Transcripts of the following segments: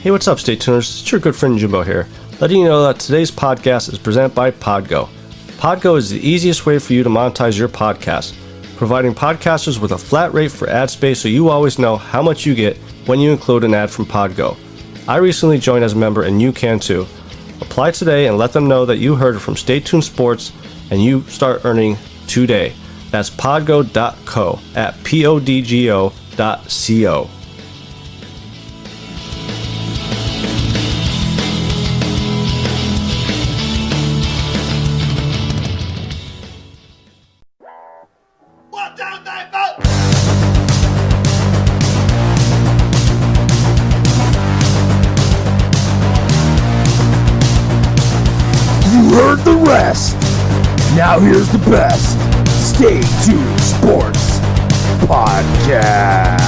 Hey, what's up, Stay Tuners? It's your good friend Jimbo here, letting you know that today's podcast is presented by Podgo. Podgo is the easiest way for you to monetize your podcast, providing podcasters with a flat rate for ad space so you always know how much you get when you include an ad from Podgo. I recently joined as a member and you can too. Apply today and let them know that you heard from Stay Tuned Sports and you start earning today. That's podgo.co at podgo.co. Heard the rest. Now here's the best. Stay Tuned Sports Podcast.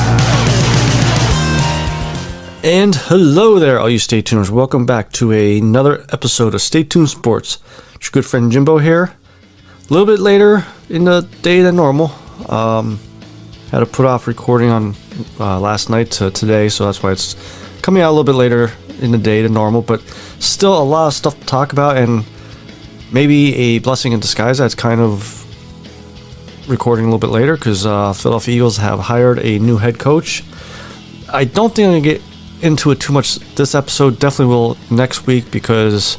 And hello there, all you Stay Tuners. Welcome back to another episode of Stay Tuned Sports. It's your good friend Jimbo here. A little bit later in the day than normal. Had to put off recording on last night to today, so that's why it's coming out a little bit later in the day than normal. But still a lot of stuff to talk about, and maybe a blessing in disguise that's kind of recording a little bit later because Philadelphia Eagles have hired a new head coach. I don't think I'm going to get into it too much this episode. Definitely will next week because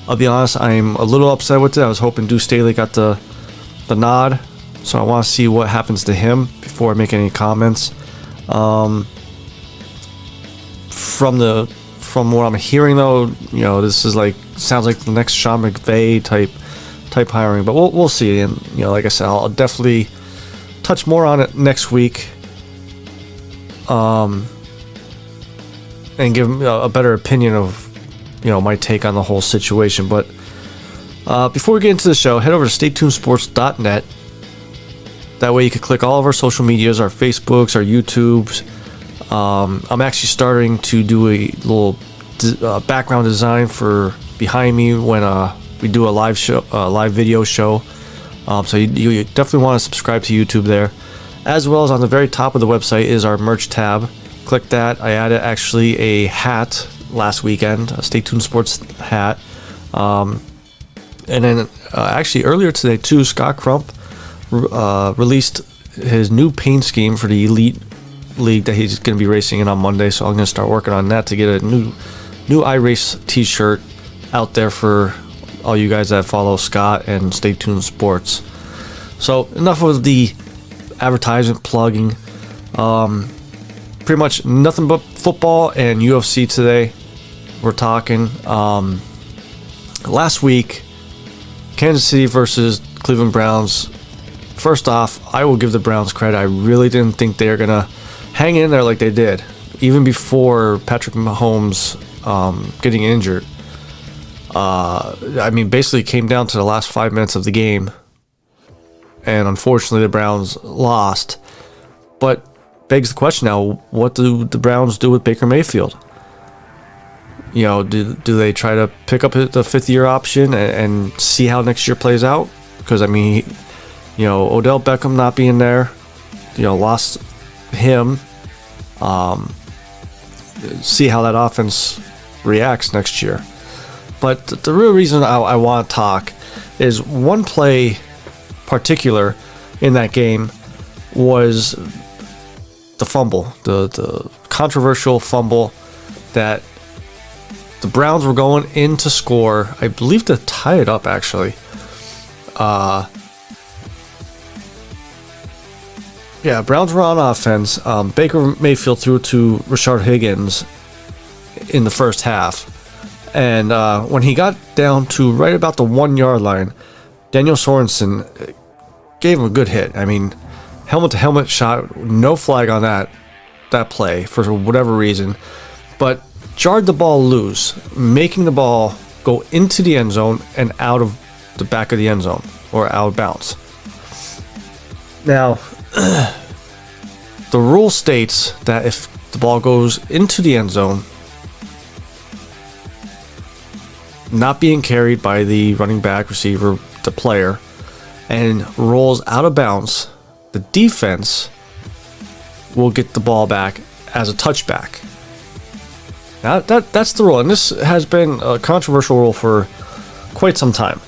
I'll be honest, I'm a little upset with it. I was hoping Deuce Staley got the nod, so I want to see what happens to him before I make any comments. From what I'm hearing though, you know, this is sounds like the next Sean McVay type hiring, but we'll see. And you know, like I said, I'll definitely touch more on it next week, and give a better opinion of, you know, my take on the whole situation. But before we get into the show, head over to staytunesports.net. That way you can click all of our social medias, our Facebooks, our YouTubes. I'm actually starting to do a little background design for behind me when we do a live video show. So you definitely want to subscribe to YouTube there, as well as on the very top of the website is our merch tab. Click that. I added actually a hat last weekend, a Stay Tuned Sports hat, and then actually earlier today too, Scott Crump released his new paint scheme for the Elite League that he's going to be racing in on Monday. So I'm going to start working on that to get a new iRace t-shirt out there for all you guys that follow Scott and Stay Tuned Sports. So enough of the advertisement plugging. Pretty much nothing but football and UFC today. We're talking. Last week, Kansas City versus Cleveland Browns. First off, I will give the Browns credit. I really didn't think they were going to hang in there like they did, even before Patrick Mahomes getting injured. I mean, basically came down to the last 5 minutes of the game, and unfortunately the Browns lost. But begs the question now, what do the Browns do with Baker Mayfield? You know, do they try to pick up the fifth-year option and see how next year plays out? Because, I mean, you know, Odell Beckham not being there, you know, lost him. See how that offense reacts next year. But the real reason I want to talk is one play particular in that game was the fumble, the controversial fumble that the Browns were going in to score, I believe to tie it up actually. Yeah, Browns were on offense. Baker Mayfield threw to Rashard Higgins in the first half. And when he got down to right about the 1 yard line, Daniel Sorensen gave him a good hit. I mean, helmet to helmet shot, no flag on that play for whatever reason, but jarred the ball loose, making the ball go into the end zone and out of the back of the end zone or out of bounds. Now, the rule states that if the ball goes into the end zone, not being carried by the running back, receiver, the player, and rolls out of bounds, the defense will get the ball back as a touchback. That's the rule, and this has been a controversial rule for quite some time.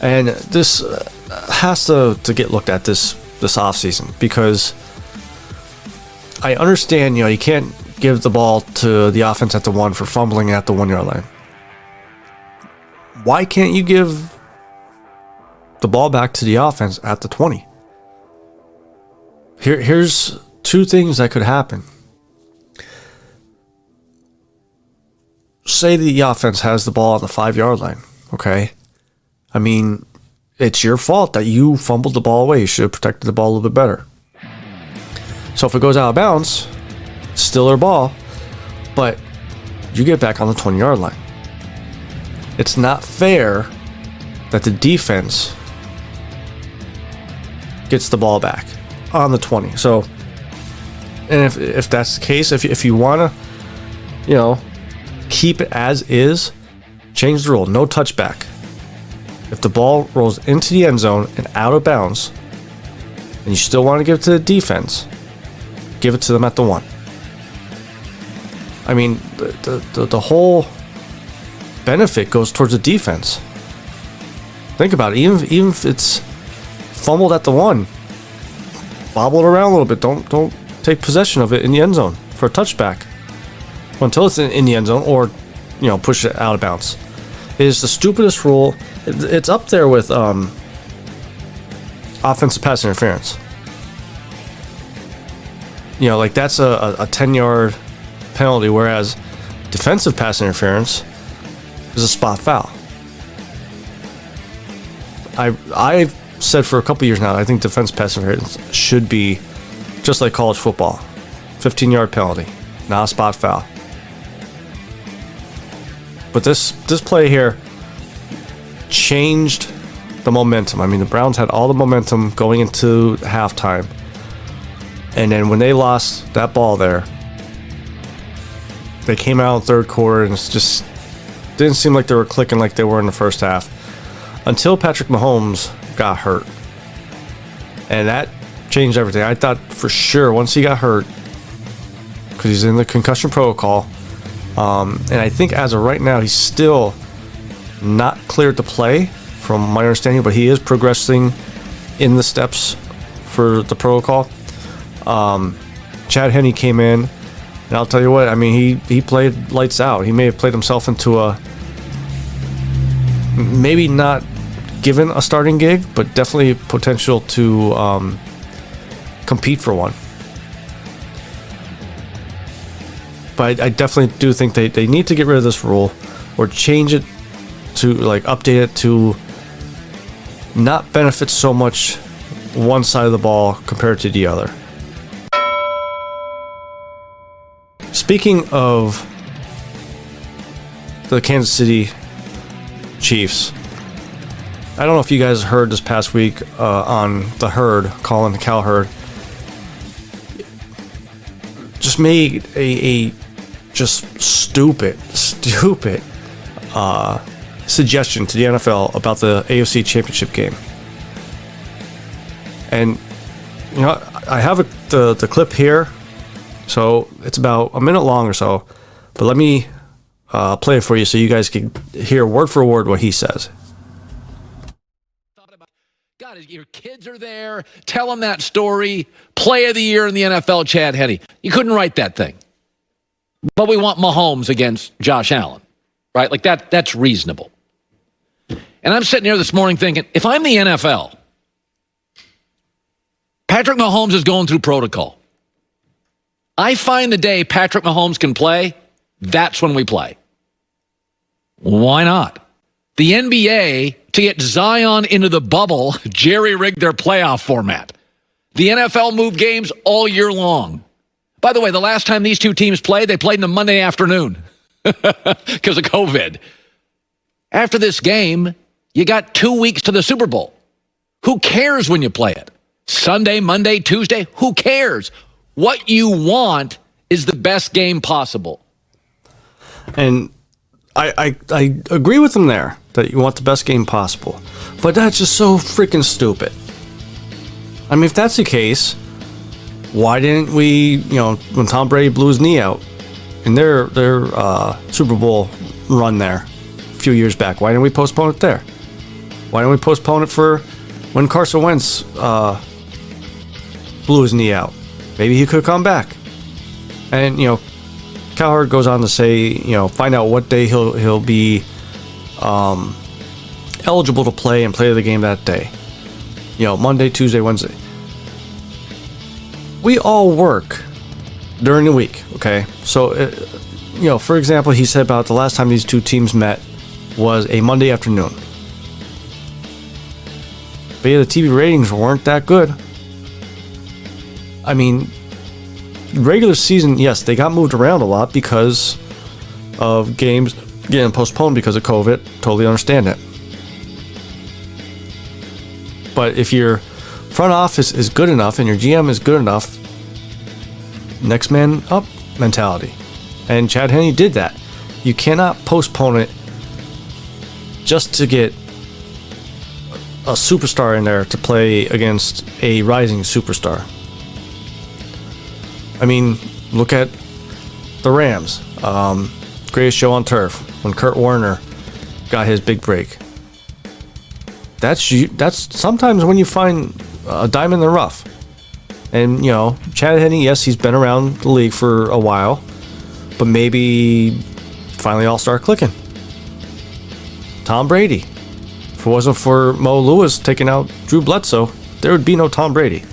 And this has to get looked at this offseason, because I understand, you can't give the ball to the offense at the 1 for fumbling at the 1-yard line. Why can't you give the ball back to the offense at the 20? Here's two things that could happen. Say the offense has the ball on the 5-yard line, okay? I mean, it's your fault that you fumbled the ball away. You should have protected the ball a little bit better. So if it goes out of bounds, it's still their ball, but you get back on the 20-yard line. It's not fair that the defense gets the ball back on the 20. So, and if that's the case, if you want to, keep it as is, change the rule. No touchback. If the ball rolls into the end zone and out of bounds, and you still want to give it to the defense, give it to them at the 1. I mean, the whole benefit goes towards the defense. Think about it. Even if it's fumbled at the 1, bobble it around a little bit. Don't take possession of it in the end zone for a touchback until it's in the end zone, or push it out of bounds. It is the stupidest rule. It's up there with offensive pass interference. Like that's a 10-yard penalty, whereas defensive pass interference is a spot foul. I've said for a couple years now, I think defensive pass interference should be just like college football. 15-yard penalty, not a spot foul. But this play here changed the momentum. I mean, the Browns had all the momentum going into halftime. And then when they lost that ball there, they came out in the third quarter and it just didn't seem like they were clicking like they were in the first half until Patrick Mahomes got hurt. And that changed everything. I thought for sure once he got hurt, because he's in the concussion protocol, and I think as of right now, he's still not cleared to play, from my understanding, but he is progressing in the steps for the protocol. Chad Henne came in, and I'll tell you what, I mean, he played lights out. He may have played himself into a, maybe not given a starting gig, but definitely potential to compete for one. But I definitely do think they need to get rid of this rule, or change it to, like, update it to not benefit so much one side of the ball compared to the other. Speaking of the Kansas City Chiefs, I don't know if you guys heard this past week on the Herd, Colin Cowherd, just made a just stupid suggestion to the NFL about the AFC Championship game. And I have the clip here, so it's about a minute long or so, but let me play it for you so you guys can hear word for word what he says. God, your kids are there. Tell them that story. Play of the year in the NFL, Chad Henne. You couldn't write that thing. But we want Mahomes against Josh Allen, right? Like that's reasonable. And I'm sitting here this morning thinking, if I'm the NFL, Patrick Mahomes is going through protocol. I find the day Patrick Mahomes can play, that's when we play. Why not? The NBA, to get Zion into the bubble, jerry-rigged their playoff format. The NFL moved games all year long. By the way, the last time these two teams played, they played in the Monday afternoon because of COVID. After this game, you got 2 weeks to the Super Bowl. Who cares when you play it? Sunday, Monday, Tuesday? Who cares? What you want is the best game possible. And I agree with him there, that you want the best game possible. But that's just so freaking stupid. I mean, if that's the case, why didn't we, when Tom Brady blew his knee out, in their Super Bowl run there a few years back. Why didn't we postpone it there? Why didn't we postpone it for when Carson Wentz blew his knee out? Maybe he could come back. And Cowherd goes on to say, find out what day he'll be eligible to play and play the game that day. Monday, Tuesday, Wednesday. We all work during the week, okay? So, for example, he said about the last time these two teams met was a Monday afternoon. But yeah, the TV ratings weren't that good. I mean, regular season, yes, they got moved around a lot because of games getting postponed because of COVID. Totally understand it. But if your front office is good enough and your GM is good enough, next man up mentality. And Chad Henne did that. You cannot postpone it just to get a superstar in there to play against a rising superstar. I mean, look at the Rams. Greatest show on turf when Kurt Warner got his big break. That's sometimes when you find a diamond in the rough. And, Chad Henne, yes, he's been around the league for a while, but maybe finally all start clicking. Tom Brady. If it wasn't for Mo Lewis taking out Drew Bledsoe, there would be no Tom Brady.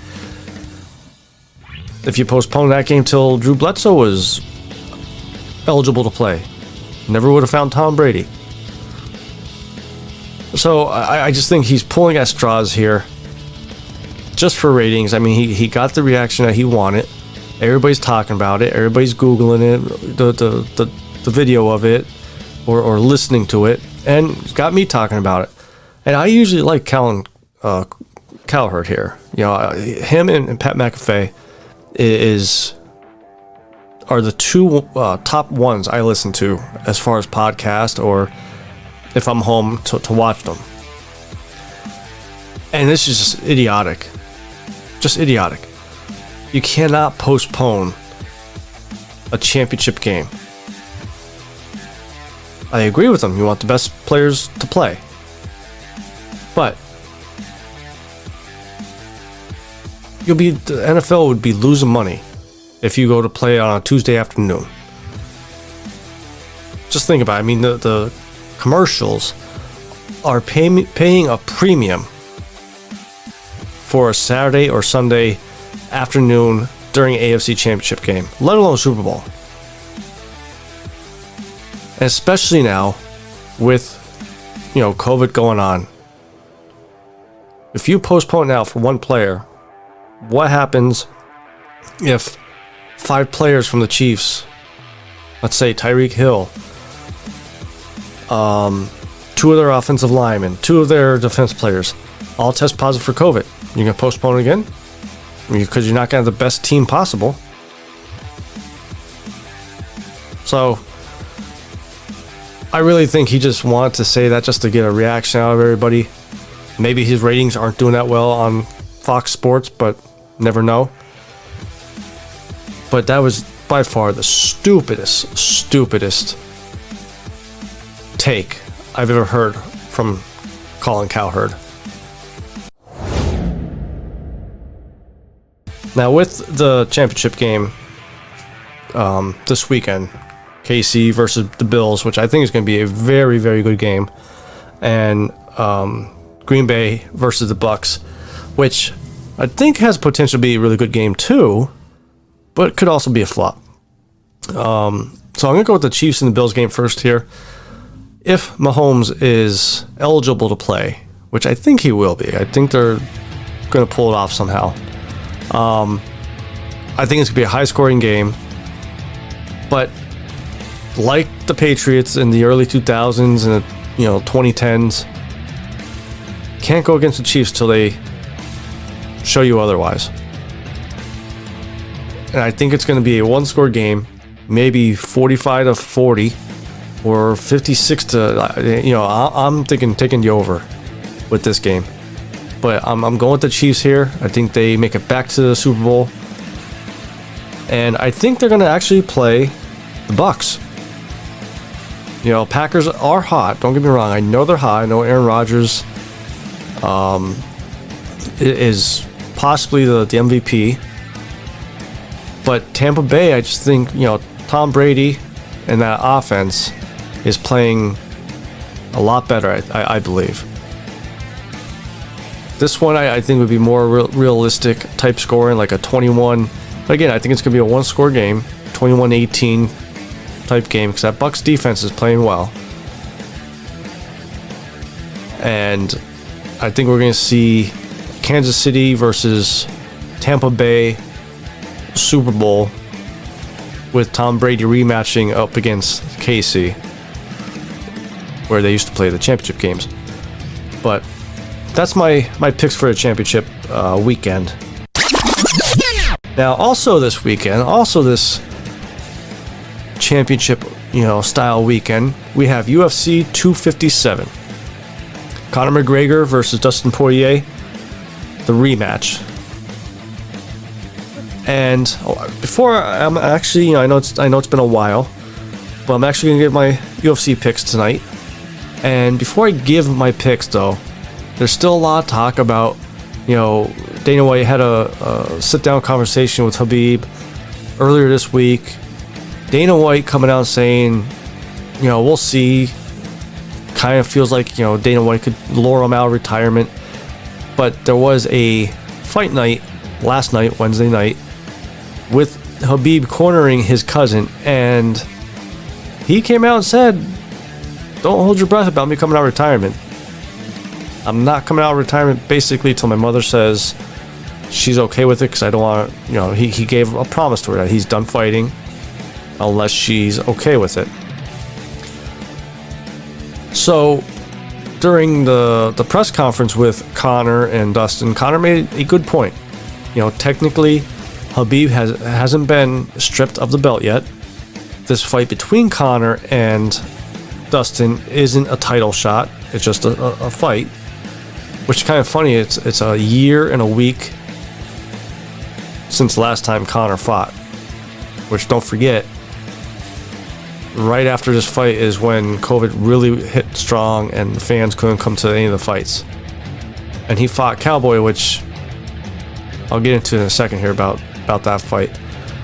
If you postponed that game till Drew Bledsoe was eligible to play, never would have found Tom Brady. So I just think he's pulling at straws here just for ratings. I mean, he got the reaction that he wanted. Everybody's talking about it. Everybody's Googling it, the video of it, or listening to it, and it's got me talking about it. And I usually like Cowherd here. Him and Pat McAfee are the two top ones I listen to as far as podcast or if I'm home to watch them. And this is just idiotic. Just idiotic. You cannot postpone a championship game. I agree with them. You want the best players to play. But the NFL would be losing money if you go to play on a Tuesday afternoon. Just think about it. I mean, the commercials are paying a premium for a Saturday or Sunday afternoon during an AFC Championship game, let alone Super Bowl. And especially now with, COVID going on. If you postpone now for one player, what happens if 5 players from the Chiefs, let's say Tyreek Hill, 2 of their offensive linemen, 2 of their defense players, all test positive for COVID? You gonna postpone it again? Because you're not gonna have the best team possible. So I really think he just wanted to say that just to get a reaction out of everybody. Maybe his ratings aren't doing that well on Fox Sports, but never know. But that was by far the stupidest take I've ever heard from Colin Cowherd. Now with the championship game this weekend, KC versus the Bills, which I think is going to be a very, very good game, and Green Bay versus the Bucks, which I think has potential to be a really good game too, but could also be a flop. So I'm going to go with the Chiefs and the Bills game first here. If Mahomes is eligible to play, which I think he will be, I think they're going to pull it off somehow. I think it's going to be a high-scoring game, but like the Patriots in the early 2000s and the 2010s, can't go against the Chiefs till they show you otherwise. And I think it's going to be a one-score game, maybe 45-40 or 56 to. I'm thinking taking the over with this game, but I'm going with the Chiefs here. I think they make it back to the Super Bowl, and I think they're going to actually play the Bucks. You know, Packers are hot. Don't get me wrong. I know they're hot. I know Aaron Rodgers is possibly the MVP. But Tampa Bay, I just think, you know, Tom Brady and that offense is playing a lot better, I believe. This one, I think, would be more realistic type scoring, like a 21. Again, I think it's going to be a one-score game, 21-18 type game, because that Bucs defense is playing well. And I think we're going to see Kansas City versus Tampa Bay Super Bowl with Tom Brady rematching up against KC, where they used to play the championship games. But that's my picks for the championship weekend. Now, also this weekend, this championship, you know, style weekend, we have UFC 257. Conor McGregor versus Dustin Poirier, the rematch. And before I'm actually, you know, I know it's been a while, but I'm actually gonna give my UFC picks tonight. And before I give my picks, though, there's still a lot of talk about, you know, Dana White had a sit-down conversation with Khabib earlier this week. Dana White coming out saying, you know, we'll see. Kind of feels like, you know, Dana White could lure him out of retirement. But there was a fight night last night, Wednesday night, with Khabib cornering his cousin, and he came out and said, don't hold your breath about me coming out of retirement. I'm not coming out of retirement basically till my mother says she's okay with it, because I don't want to, you know, he gave a promise to her that he's done fighting unless she's okay with it. So during the press conference with Conor and Dustin, Conor made a good point. You know, technically Khabib hasn't been stripped of the belt yet. This fight between Conor and Dustin isn't a title shot. It's just a fight, which is kind of funny. It's a year and a week since last time Conor fought, which, don't forget, right after this fight is when COVID really hit strong and the fans couldn't come to any of the fights. And he fought Cowboy, which I'll get into in a second here about that fight.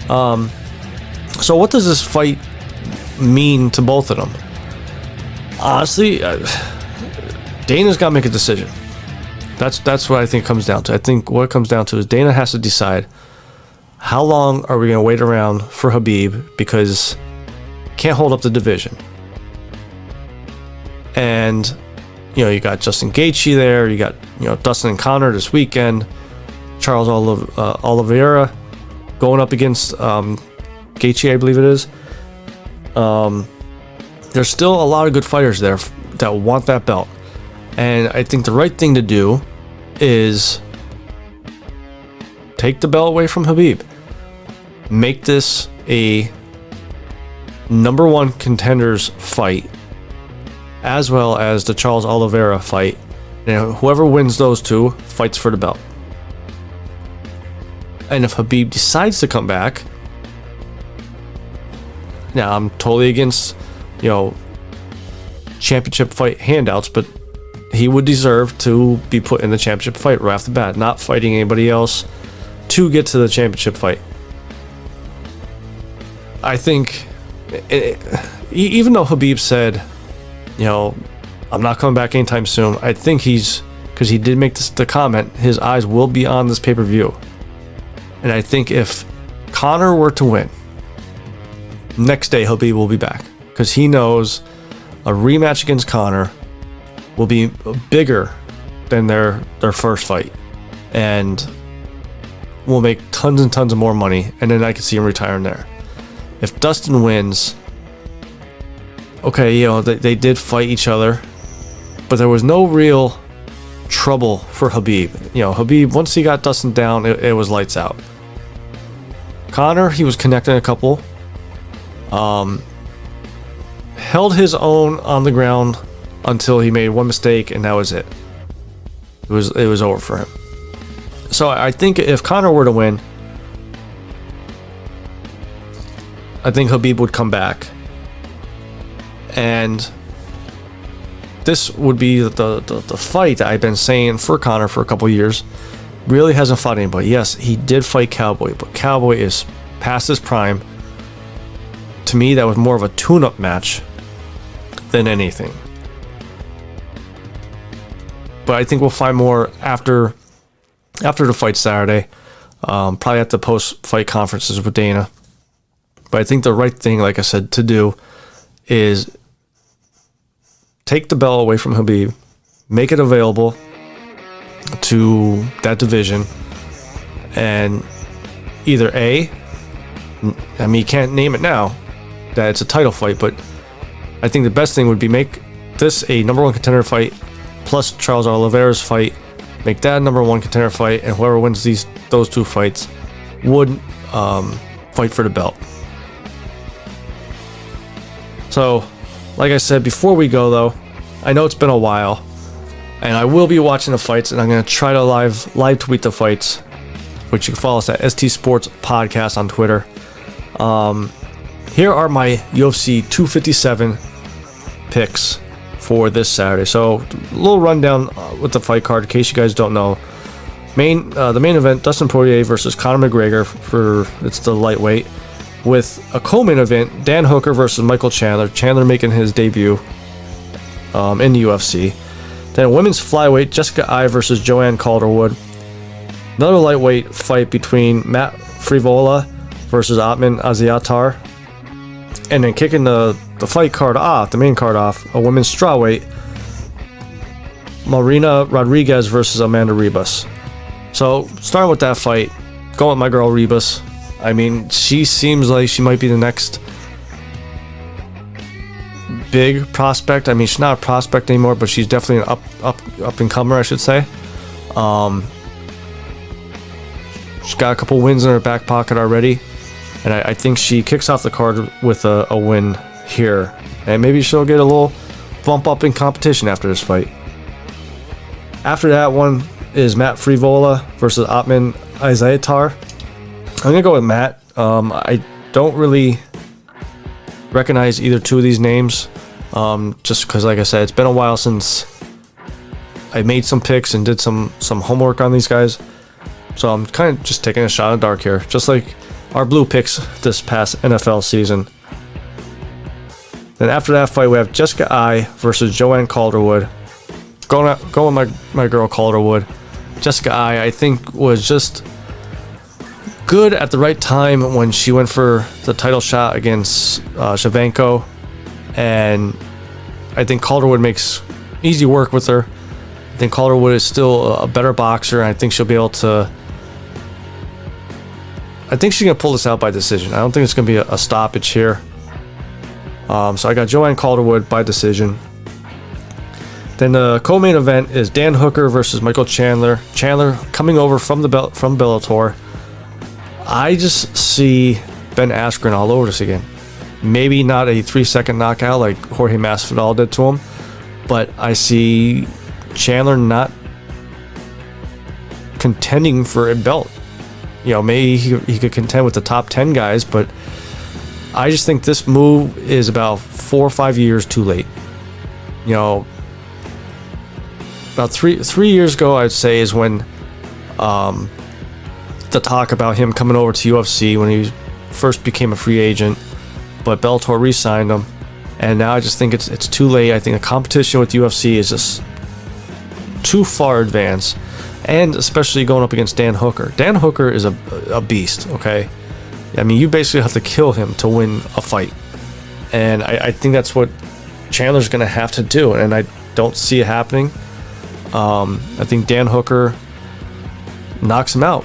So what does this fight mean to both of them? Honestly, Dana's got to make a decision. That's what I think it comes down to. I think what it comes down to is Dana has to decide, how long are we going to wait around for Khabib, because can't hold up the division. And, you know, you got Justin Gaethje there, you got, you know, Dustin and Conor this weekend, Charles Oliveira going up against Gaethje, I believe it is. There's still a lot of good fighters there that want that belt. And I think the right thing to do is take the belt away from Khabib. Make this a number one contenders fight, as well as the Charles Oliveira fight. And whoever wins those two fights for the belt. And if Khabib decides to come back, now I'm totally against, you know, championship fight handouts, but he would deserve to be put in the championship fight right off the bat, not fighting anybody else to get to the championship fight. I think, even though Khabib said, you know, I'm not coming back anytime soon, I think because he did make the comment, his eyes will be on this pay-per-view. And I think if Conor were to win, next day Khabib will be back, because he knows a rematch against Conor will be bigger than their first fight, and will make tons and tons of more money, and then I could see him retiring there. If Dustin wins, okay, you know, they did fight each other, but there was no real trouble for Khabib. You know, Khabib, once he got Dustin down, it was lights out. Conor, he was connecting a couple, held his own on the ground until he made one mistake, and that was it. It was over for him. So I think if Conor were to win, I think Khabib would come back. And this would be the fight that I've been saying for Conor for a couple years. Really hasn't fought anybody. Yes, he did fight Cowboy, but Cowboy is past his prime. To me, that was more of a tune-up match than anything. But I think we'll find more after the fight Saturday. Probably at the post-fight conferences with Dana. But I think the right thing, like I said, to do is take the belt away from Khabib, make it available to that division, and either I mean, you can't name it now that it's a title fight, but I think the best thing would be make this a number one contender fight plus Charles Oliveira's fight, make that a number one contender fight, and whoever wins those two fights would fight for the belt. So, like I said, before we go though, I know it's been a while, and I will be watching the fights, and I'm going to try to live tweet the fights, which you can follow us at ST Sports Podcast on Twitter. Here are my UFC 257 picks for this Saturday. So, a little rundown with the fight card in case you guys don't know. The main event, Dustin Poirier versus Conor McGregor it's the lightweight, with a co-main event, Dan Hooker versus Michael Chandler. Chandler making his debut in the UFC. Then a women's flyweight, Jessica Eye versus Joanne Calderwood. Another lightweight fight between Matt Frivola versus Atman Aziatar. And then kicking the fight card off, the main card off, a women's strawweight, Marina Rodriguez versus Amanda Ribas. So, starting with that fight, going with my girl Ribas. I mean, she seems like she might be the next big prospect. I mean, she's not a prospect anymore, but she's definitely an up and comer, I should say. She's got a couple wins in her back pocket already, and I think she kicks off the card with a win here, and maybe she'll get a little bump up in competition after this fight. After that one is Matt Frivola versus Atman Aziatar. I'm gonna go with Matt. I don't really recognize either two of these names, just because, like I said, it's been a while since I made some picks and did some homework on these guys. So I'm kind of just taking a shot in the dark here, just like our blue picks this past NFL season. Then after that fight, we have Jessica Eye versus Joanne Calderwood. Going with my girl Calderwood. Jessica Eye, I think, was just good at the right time when she went for the title shot against Shevchenko, and I think Calderwood makes easy work with her. I think Calderwood is still a better boxer, and I think she'll be able to. I think she's gonna pull this out by decision. I don't think it's gonna be a stoppage here. So I got Joanne Calderwood by decision. Then the co-main event is Dan Hooker versus Michael Chandler. Chandler coming over from Bellator. I just see Ben Askren all over this again. Maybe not a 3-second knockout like Jorge Masvidal did to him, but I see Chandler not contending for a belt. You know, maybe he could contend with the top 10 guys, but I just think this move is about 4 or 5 years too late. You know, about three years ago, I'd say, is when the talk about him coming over to UFC when he first became a free agent, but Bellator re-signed him, and now I just think it's too late. I think the competition with UFC is just too far advanced, and especially going up against Dan Hooker. Dan Hooker is a beast, okay? I mean, you basically have to kill him to win a fight, and I think that's what Chandler's going to have to do, and I don't see it happening. I think Dan Hooker knocks him out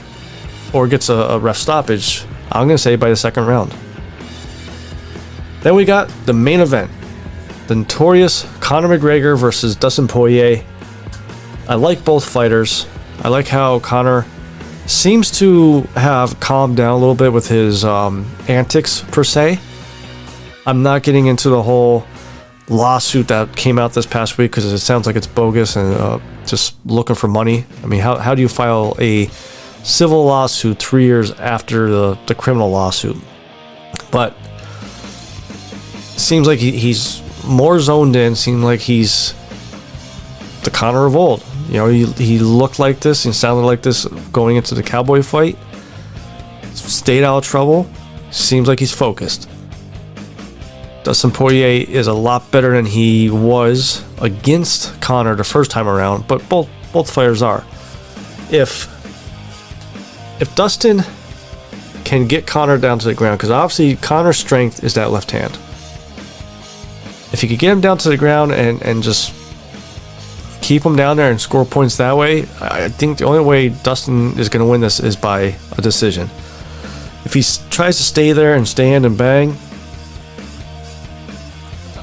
or gets a ref stoppage, I'm going to say by the second round. Then we got the main event, the notorious Conor McGregor versus Dustin Poirier. I like both fighters. I like how Conor seems to have calmed down a little bit with his antics, per se. I'm not getting into the whole lawsuit that came out this past week because it sounds like it's bogus and just looking for money. I mean, how do you file a civil lawsuit 3 years after the criminal lawsuit? But seems like he's more zoned in. Seems like he's the Conor of old. You know, he looked like this and sounded like this going into the Cowboy fight. Stayed out of trouble. Seems like he's focused. Dustin Poirier is a lot better than he was against Conor the first time around, but both fighters are. If Dustin can get Conor down to the ground, because obviously Conor's strength is that left hand. If he could get him down to the ground and just keep him down there and score points that way, I think the only way Dustin is going to win this is by a decision. If he tries to stay there and stand and bang,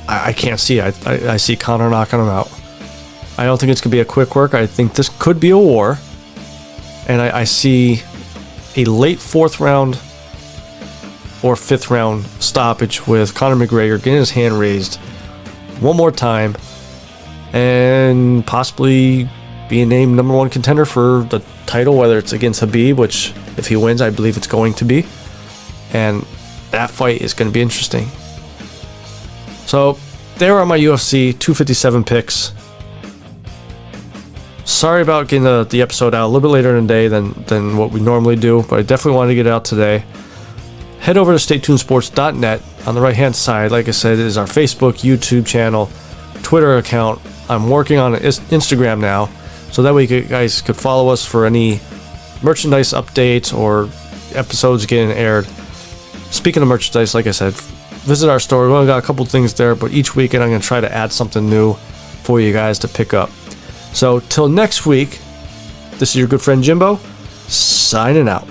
I can't see it. I see Conor knocking him out. I don't think it's going to be a quick work. I think this could be a war. And I see a late 4th round or 5th round stoppage with Conor McGregor getting his hand raised one more time and possibly being named number 1 contender for the title, whether it's against Khabib, which if he wins, I believe it's going to be. And that fight is going to be interesting. So there are my UFC 257 picks. Sorry about getting the episode out a little bit later in the day than what we normally do, but I definitely wanted to get it out today. Head over to staytunesports.net. On the right hand side, like I said, is our Facebook, YouTube channel, Twitter account. I'm working on Instagram now, so that way you guys could follow us for any merchandise updates or episodes getting aired. Speaking of merchandise, like I said, visit our store. We've only got a couple things there, but each weekend I'm going to try to add something new for you guys to pick up. So till next week, this is your good friend Jimbo, signing out.